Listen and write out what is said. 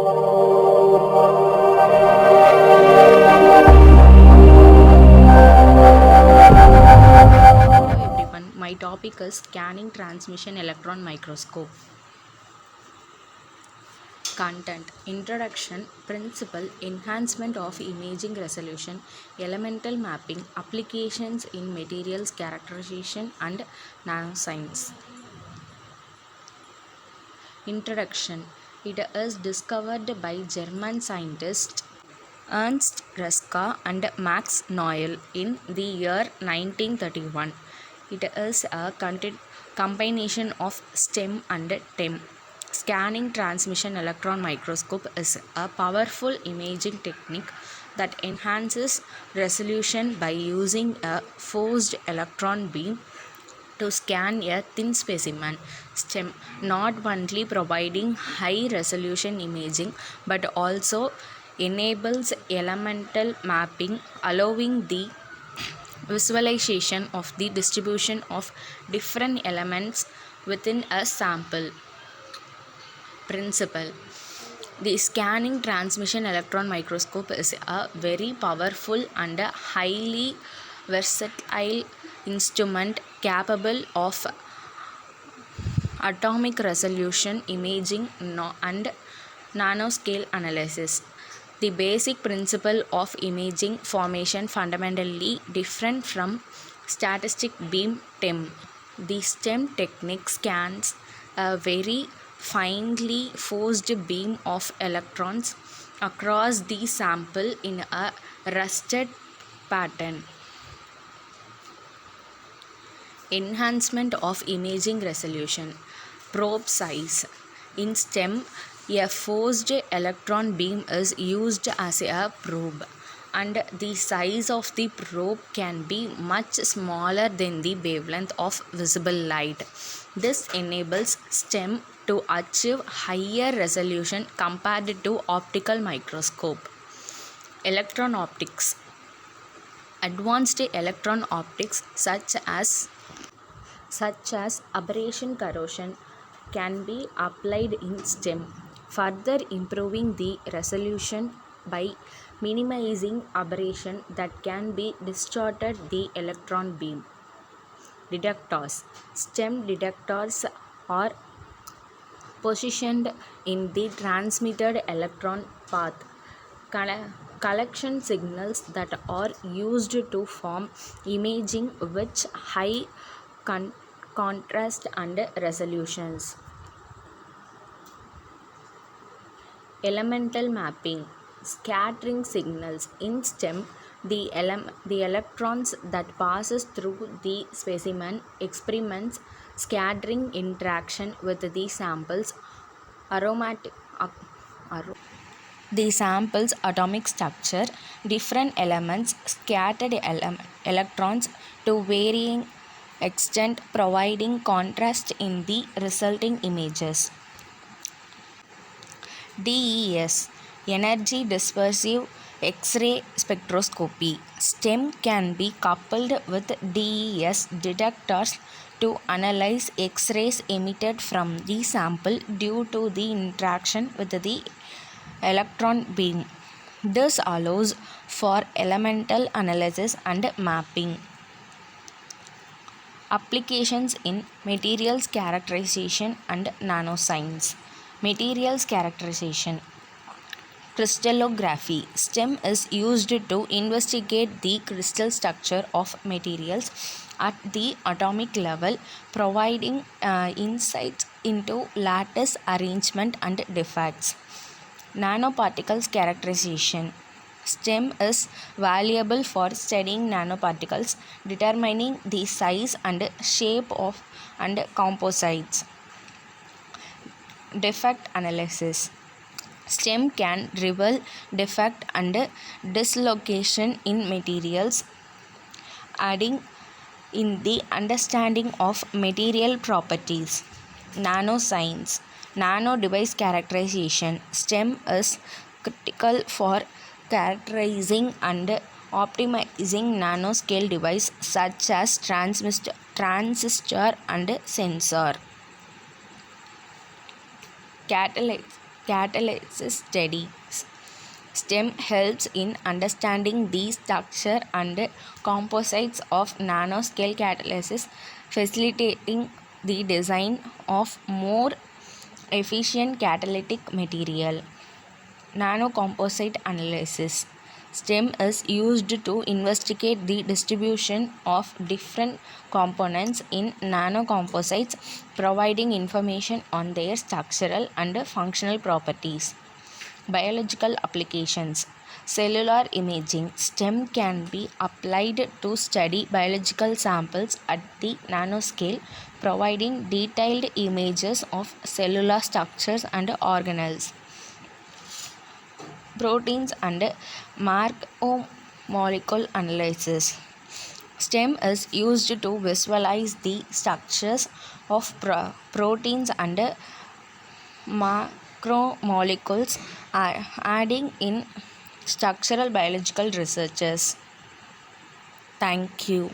Everyone, my topic is scanning transmission electron microscope. Content: Introduction, Principle, Enhancement of Imaging Resolution, Elemental Mapping, Applications in Materials Characterization and Nanoscience. Introduction: It is discovered by German scientists Ernst Ruska and Max Noel in the year 1931. It is a combination of STEM and TEM. Scanning transmission electron microscope is a powerful imaging technique that enhances resolution by using a forced electron beam to scan a thin specimen. STEM not only providing high resolution imaging but also enables elemental mapping, allowing the visualization of the distribution of different elements within a sample. Principle: The scanning transmission electron microscope is a very powerful and a highly versatile instrument capable of atomic resolution imaging and nanoscale analysis. The basic principle of imaging formation fundamentally different from static beam TEM. The STEM technique scans a very finely forced beam of electrons across the sample in a rusted pattern. Enhancement of imaging resolution. Probe size. In STEM, a forced electron beam is used as a probe, and the size of the probe can be much smaller than the wavelength of visible light. This enables STEM to achieve higher resolution compared to optical microscope. Electron optics. Advanced electron optics such as aberration correction can be applied in STEM, further improving the resolution by minimizing aberration that can be distorted the electron beam. Detectors. STEM detectors are positioned in the transmitted electron path collection signals that are used to form imaging with high contrast and resolutions. Elemental mapping. Scattering signals. In STEM, the electrons that passes through the specimen experiments scattering interaction with the samples the sample's atomic structure, different elements, scattered electrons to varying extent, providing contrast in the resulting images. DES, Energy Dispersive X-ray Spectroscopy. STEM can be coupled with DES detectors to analyze X-rays emitted from the sample due to the interaction with the electron beam. This allows for elemental analysis and mapping. Applications in materials characterization and nanoscience. Materials characterization. Crystallography. STEM is used to investigate the crystal structure of materials at the atomic level, providing insights into lattice arrangement and defects. Nanoparticles characterization. STEM is valuable for studying nanoparticles, determining the size and shape of and composites. Defect analysis. STEM can reveal defect and dislocation in materials, aiding in the understanding of material properties. Nanoscience. Nano device characterization. STEM is critical for characterizing and optimizing nanoscale devices such as transistor and sensor. catalysis studies. STEM helps in understanding the structure and composites of nanoscale catalysis, facilitating the design of more efficient catalytic material. Nanocomposite analysis. STEM is used to investigate the distribution of different components in nanocomposites, providing information on their structural and functional properties. Biological applications. Cellular imaging. STEM can be applied to study biological samples at the nanoscale, providing detailed images of cellular structures and organelles. Proteins and macromolecule analysis. STEM is used to visualize the structures of proteins and macromolecules, adding in structural biological researches. Thank you.